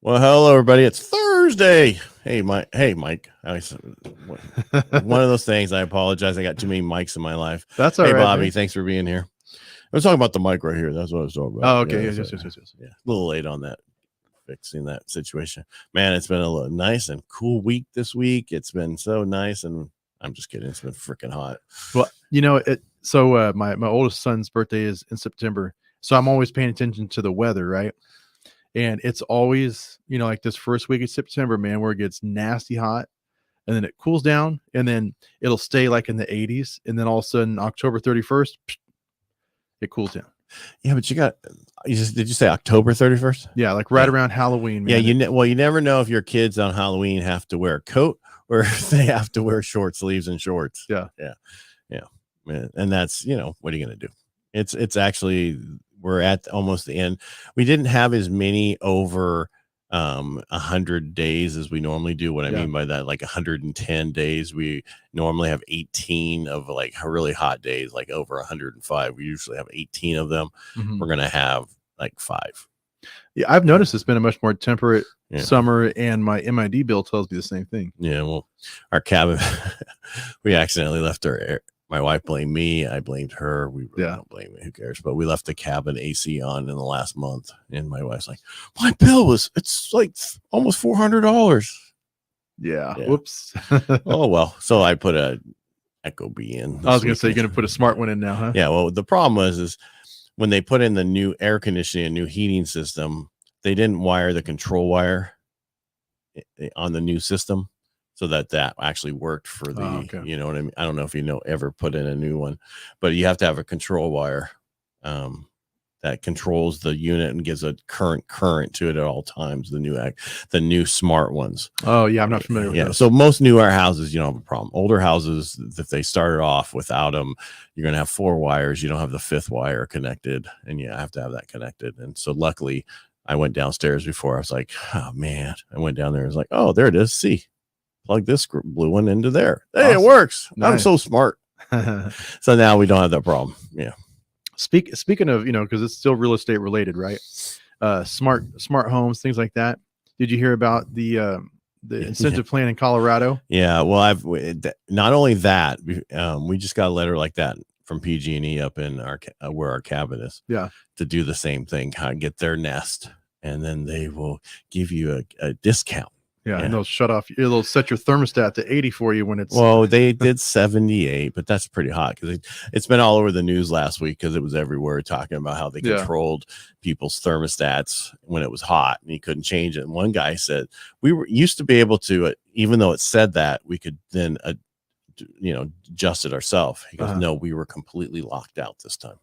Well, hello everybody. It's Thursday. Hey, Mike. Hey, Mike. One of those things. I apologize. I got too many mics in my life. That's all right. Hey, right, Bobby. man. Thanks for being here. I was talking about the mic right here. That's what I was talking about. Oh, okay. Yeah, Yes. Yeah. A little late on that, fixing that situation. Man, it's been a nice and cool week this week. It's been so nice, and I'm just kidding. It's been freaking hot. Well, So my oldest son's birthday is in September, so I'm always paying attention to the weather, right? And it's always, like this first week of September, man, where it gets nasty hot, and then it cools down, and then it'll stay like in the 80s, and then all of a sudden October 31st, it cools down. Yeah, but did you say October 31st? Yeah, like right around Halloween, man. Yeah, you never know if your kids on Halloween have to wear a coat or if they have to wear short sleeves and shorts. Yeah. Man, and that's, what are you going to do? It's actually, we're at almost the end. We didn't have as many over 100 days as we normally do. What I mean by that, like 110 days, we normally have 18 of like really hot days, like over 105. We usually have 18 of them. Mm-hmm. We're gonna have like 5. Yeah, I've noticed it's been a much more temperate summer, and my MID bill tells me the same thing. Yeah, well, our cabin, we accidentally left our air. My wife blamed me. I blamed her. We really don't blame me. Who cares? But we left the cabin AC on in the last month. And my wife's like, my bill it's like almost $400. Yeah. Whoops. Oh, well. So I put a Ecobee in. I was going to say, you're going to put a smart one in now, huh? Yeah. Well, the problem is when they put in the new air conditioning and new heating system, they didn't wire the control wire on the new system. So that actually worked for the, you know what I mean? I don't know if ever put in a new one, but you have to have a control wire that controls the unit and gives a current to it at all times. The new smart ones. Oh yeah, I'm not familiar with those. So most newer houses, you don't have a problem. Older houses, if they started off without them, you're gonna have 4 wires. You don't have the 5th wire connected, and you have to have that connected. And so luckily, I went downstairs before. I was like, oh man, I went down there. I was like, oh, there it is. See. Plug this blue one into there. Hey, awesome. It works. Nice. I'm so smart. So now we don't have that problem. Yeah. Speaking of, because it's still real estate related, right? Smart homes, things like that. Did you hear about the incentive plan in Colorado? Yeah. Well, not only that, we just got a letter like that from PG&E up in where our cabin is. Yeah. To do the same thing, get their nest, and then they will give you a discount. Yeah, and they'll set your thermostat to 80 for you when it's. Well, they did 78, but that's pretty hot because it's been all over the news last week because it was everywhere talking about how they controlled people's thermostats when it was hot and you couldn't change it. And one guy said we used to be able to, even though it said that, we could then, adjust it ourselves. He goes, no, we were completely locked out this time.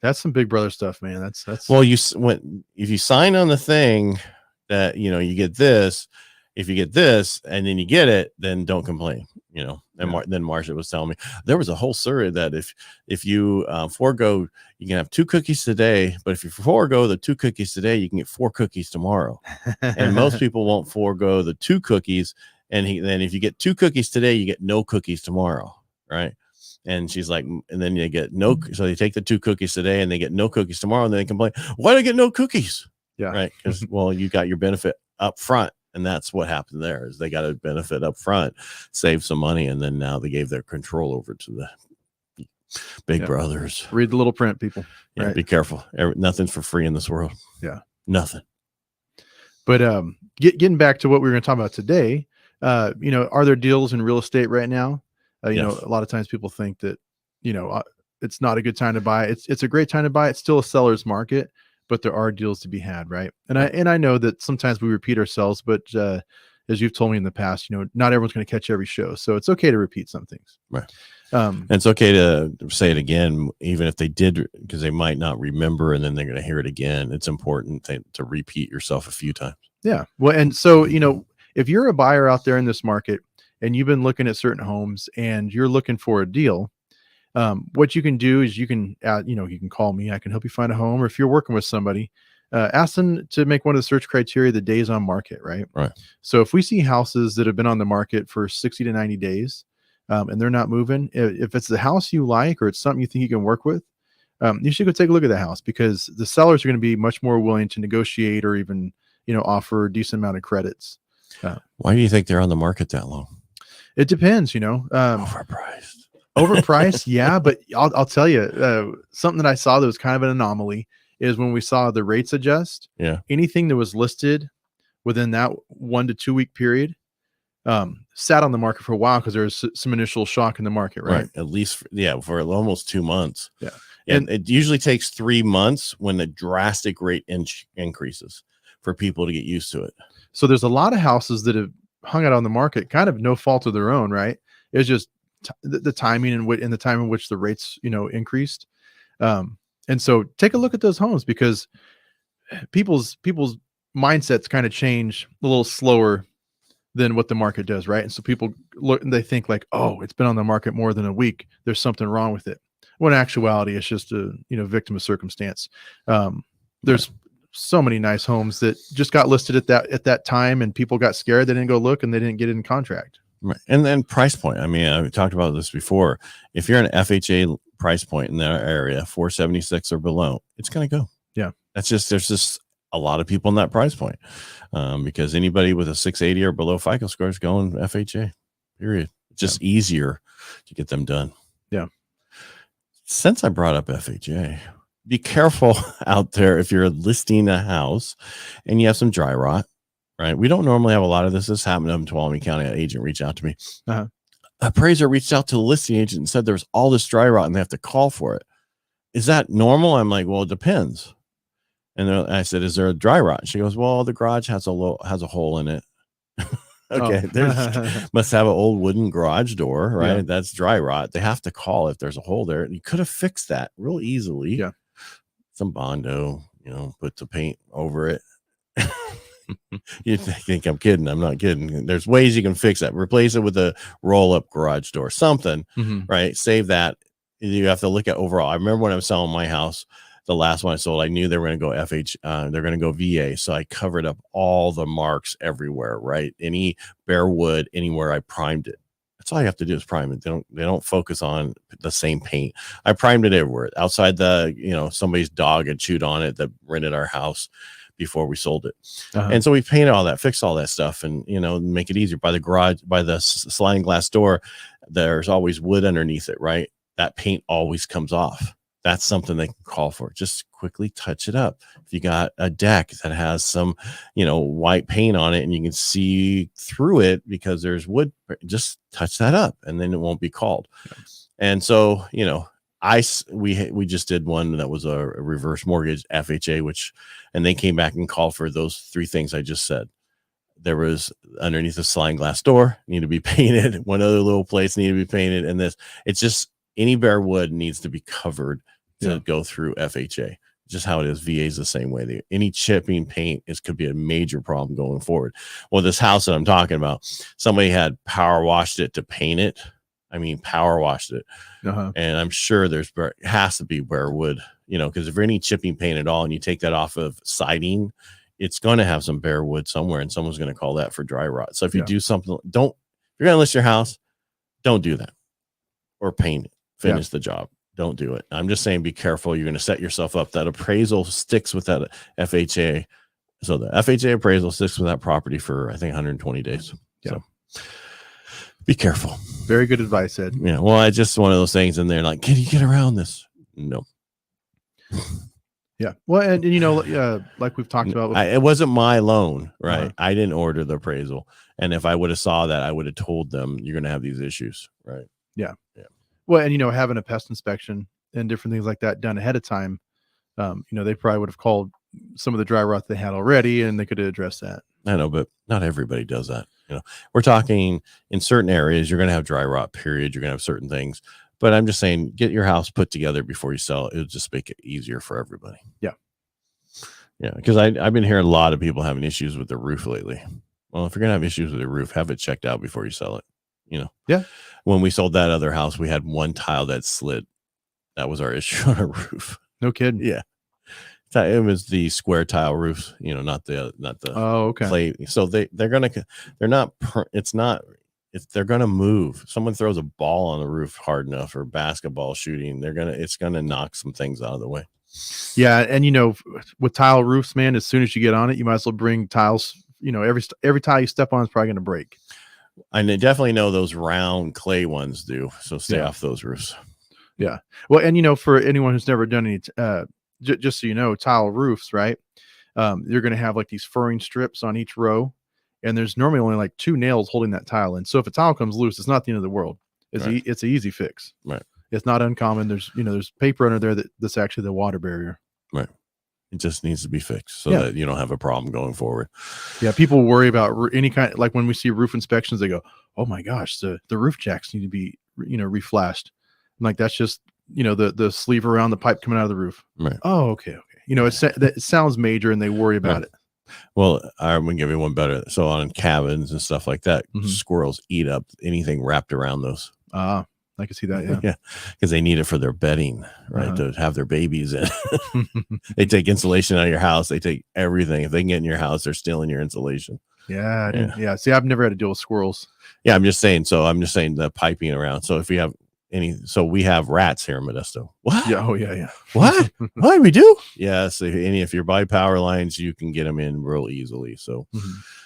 That's some Big Brother stuff, man. That's. Well, if you sign on the thing that you get this. If you get this and then you get it, then don't complain, And then Marsha was telling me there was a whole survey that if you forego, you can have 2 cookies today, but if you forego the 2 cookies today, you can get 4 cookies tomorrow. And most people won't forego the 2 cookies. And then if you get 2 cookies today, you get no cookies tomorrow. Right. And she's like, and then you get no. So they take the 2 cookies today and they get no cookies tomorrow. And then they complain, why did I get no cookies? Yeah. Right. Because, you got your benefit up front. And that's what happened there is they got a benefit up front, save some money, and then now they gave their control over to the big brothers. Read the little print, people. Yeah, right? Be careful. Nothing's for free in this world. Yeah, nothing. But getting back to what we were going to talk about today, are there deals in real estate right now? A lot of times people think that it's not a good time to buy. It's a great time to buy. It's still a seller's market. But there are deals to be had, right? And I know that sometimes we repeat ourselves, but as you've told me in the past, not everyone's going to catch every show, so it's okay to repeat some things. Right. And it's okay to say it again, even if they did, because they might not remember, and then they're going to hear it again. It's important to repeat yourself a few times. Yeah. Well, and so if you're a buyer out there in this market and you've been looking at certain homes and you're looking for a deal. What you can do is you can call me. I can help you find a home, or if you're working with somebody, ask them to make one of the search criteria the days on market, right? Right. So if we see houses that have been on the market for 60 to 90 days and they're not moving, if it's the house you like or it's something you think you can work with, you should go take a look at the house because the sellers are going to be much more willing to negotiate or even offer a decent amount of credits. Why do you think they're on the market that long? It depends, overpriced. Yeah. But I'll tell you, something that I saw that was kind of an anomaly is when we saw the rates adjust. Yeah. Anything that was listed within that 1 to 2 week period sat on the market for a while because there was some initial shock in the market, right? At least, for almost 2 months. Yeah. And it usually takes 3 months when the drastic rate increases for people to get used to it. So there's a lot of houses that have hung out on the market, kind of no fault of their own, right? It's just the timing and the time in which the rates, increased. And so take a look at those homes, because people's mindsets kind of change a little slower than what the market does, right? And so people look and they think like, oh, it's been on the market more than a week, there's something wrong with it. When in actuality, it's just a victim of circumstance. There's so many nice homes that just got listed at that time, and people got scared. They didn't go look, and they didn't get it in contract. Right. And then price point. I mean, we talked about this before. If you're an FHA price point in that area, 476 or below, it's going to go. Yeah. There's just a lot of people in that price point, because anybody with a 680 or below FICO score is going FHA, period. It's just easier to get them done. Yeah. Since I brought up FHA, be careful out there if you're listing a house and you have some dry rot, right? We don't normally have a lot of this. This happened in Tuolumne County. An agent reached out to me. Appraiser reached out to the listing agent and said there's all this dry rot and they have to call for it. Is that normal? I'm like, well, it depends. And I said, is there a dry rot? She goes, well, the garage has a hole in it. Okay. Must have an old wooden garage door, right? Yeah. That's dry rot. They have to call if there's a hole there. You could have fixed that real easily. Yeah. Some Bondo, put the paint over it. You think I'm kidding. I'm not kidding. There's ways you can fix that. Replace it with a roll-up garage door, something, right? Save that. You have to look at overall. I remember when I was selling my house, the last one I sold, I knew they were going to go they're going to go VA. So I covered up all the marks everywhere, right? Any bare wood, anywhere, I primed it. That's all you have to do is prime it. They don't focus on the same paint. I primed it everywhere. Outside somebody's dog had chewed on it that rented our house before we sold it. And so we painted all that, fixed all that stuff, and make it easier. By the garage, by the sliding glass door, there's always wood underneath it, right? That paint always comes off. That's something they can call for. Just quickly touch it up. If you got a deck that has some, white paint on it and you can see through it because there's wood, just touch that up and then it won't be called. Yeah. And so, we just did one that was a reverse mortgage FHA, and they came back and called for those 3 things I just said. There was underneath the sliding glass door need to be painted. One other little place needed to be painted. And it's just any bare wood needs to be covered to go through FHA. Just how it is. VA is the same way. Any chipping paint could be a major problem going forward. Well, this house that I'm talking about, somebody had power washed it to paint it. I mean, power washed it. And I'm sure it has to be bare wood, because if any chipping paint at all and you take that off of siding, it's going to have some bare wood somewhere and someone's going to call that for dry rot. So if you do something, if you're going to list your house, don't do that or paint it. Finish the job. Don't do it. I'm just saying, be careful. You're going to set yourself up. That appraisal sticks with that FHA. So the FHA appraisal sticks with that property for, I think, 120 days. Yeah. So be careful. Very good advice, Ed. Yeah. Well, I just one of those things in there. Like, can you get around this? No. Yeah. Well, and like we've talked about, it wasn't my loan, right? I didn't order the appraisal, and if I would have saw that, I would have told them you're going to have these issues, right? Yeah. Yeah. Well, and having a pest inspection and different things like that done ahead of time, they probably would have called some of the dry rot they had already, and they could have addressed that. I know, but not everybody does that. We're talking in certain areas, you're going to have dry rot, period. You're going to have certain things, but I'm just saying, get your house put together before you sell it. It'll just make it easier for everybody. Yeah. Yeah. Because I've been hearing a lot of people having issues with the roof lately. Well, if you're going to have issues with the roof, have it checked out before you sell it. Yeah. When we sold that other house, we had one tile that slid. That was our issue on a roof. No kidding. Yeah. It was the square tile roof, not the clay. So they're gonna move. Someone throws a ball on the roof hard enough, or basketball shooting, it's gonna knock some things out of the way. Yeah, and with tile roofs, man, as soon as you get on it, you might as well bring tiles. Every tile you step on is probably going to break. And I definitely know those round clay ones do. So stay off those roofs. Yeah. Well, and for anyone who's never done any, just so you know, tile roofs, right? You're going to have like these furring strips on each row, and there's normally only like 2 nails holding that tile in. So if a tile comes loose, it's not the end of the world. It's it's an easy fix. Right. It's not uncommon. There's paper under there that's actually the water barrier. Right. It just needs to be fixed so that you don't have a problem going forward. Yeah. People worry about any kind, like when we see roof inspections, they go, "Oh my gosh, the roof jacks need to be, reflashed." I'm like, that's just, the sleeve around the pipe coming out of the roof. Right. Oh, okay. It sounds major and they worry about it. Well, I'm going to give you one better. So on cabins and stuff like that, squirrels eat up anything wrapped around those. I can see that. Yeah. Yeah. Because they need it for their bedding, right? To have their babies in. They take insulation out of your house. They take everything. If they can get in your house, they're stealing your insulation. Yeah. See, I've never had to deal with squirrels. Yeah. I'm just saying the piping around. So if we have we have rats here in Modesto. What? Yeah. Oh yeah. What? What we do? Yes. If you're by power lines, you can get them in real easily. So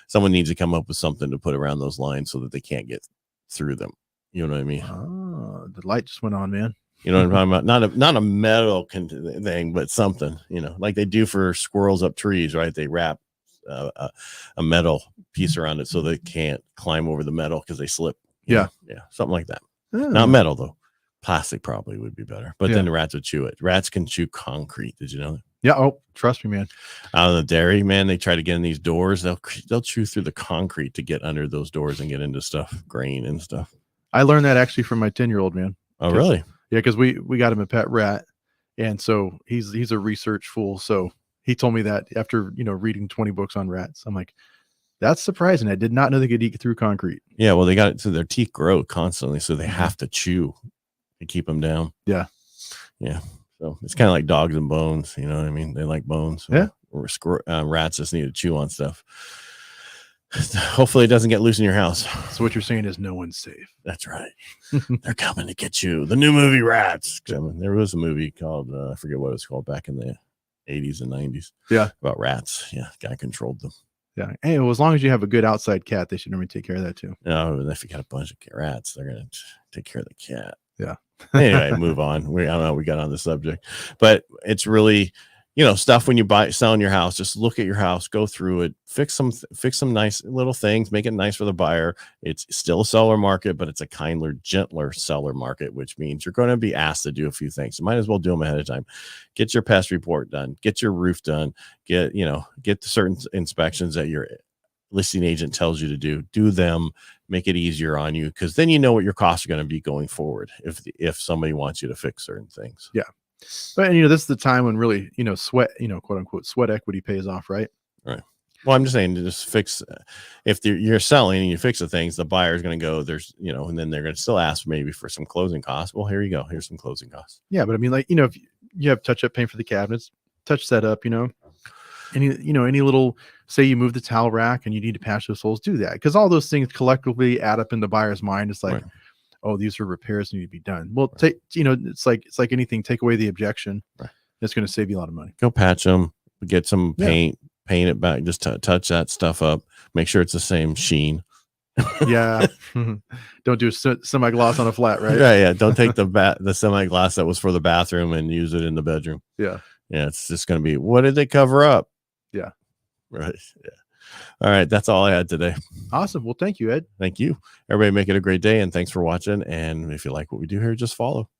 someone needs to come up with something to put around those lines so that they can't get through them. You know what I mean? Oh, the light just went on, man. You know what I'm talking about? Not a metal thing, but something, like they do for squirrels up trees, right? They wrap a metal piece around it so they can't climb over the metal because they slip. Yeah. Something like that. Not metal though. Plastic probably would be better, but then the rats would chew it. Rats can chew concrete. Did you know that? Yeah. Oh, trust me, man. Out of the dairy, man, they try to get in these doors. They'll chew through the concrete to get under those doors and get into stuff, grain and stuff. I learned that actually from my 10-year-old, man. Oh, really? Yeah, because we got him a pet rat, and so he's a research fool. So he told me that after reading 20 books on rats. I'm like, that's surprising. I did not know they could eat through concrete. Yeah, well, they got it so their teeth grow constantly, so they have to chew to keep them down. Yeah. So it's kind of like dogs and bones. You know what I mean? They like bones. Yeah. Or rats just need to chew on stuff. Hopefully it doesn't get loose in your house. So what you're saying is no one's safe. That's right. They're coming to get you. The new movie Rats. There was a movie called I forget what it's called back in the 80s and 90s. Yeah. About rats. Yeah. Guy controlled them. Yeah. Hey, well, as long as you have a good outside cat, they should normally take care of that too. No, if you got a bunch of rats, they're gonna take care of the cat. Yeah. Anyway, move on. I don't know how we got on the subject, but it's really stuff when you selling your house. Just look at your house, go through it, fix some nice little things, make it nice for the buyer. It's still a seller market, but it's a kinder, gentler seller market, which means you're going to be asked to do a few things. You might as well do them ahead of time. Get your pest report done, get your roof done, get the certain inspections that your listing agent tells you to do them, make it easier on you, because then you know what your costs are going to be going forward if somebody wants you to fix certain things. Yeah. But this is the time when really, sweat, quote unquote, sweat equity pays off, right? Right. Well, I'm just saying to just fix. If you're selling and you fix the things, the buyer is going to go. There's, and then they're going to still ask maybe for some closing costs. Well, here you go. Here's some closing costs. Yeah, but I mean, like, if you have touch up paint for the cabinets, touch that up. Any little, say you move the towel rack and you need to patch those holes, do that, because all those things collectively add up in the buyer's mind. It's like, oh, these are repairs that need to be done. Well, it's like anything, take away the objection. Right. It's going to save you a lot of money. Go patch them, get some paint it back, just touch that stuff up, make sure it's the same sheen. Yeah. Don't do semi-gloss on a flat, right? Yeah. Don't take the semi-gloss that was for the bathroom and use it in the bedroom. Yeah. It's just going to be, what did they cover up? Yeah. Right. Yeah. All right. That's all I had today. Awesome. Well, thank you, Ed. Thank you. Everybody make it a great day, and thanks for watching. And if you like what we do here, just follow.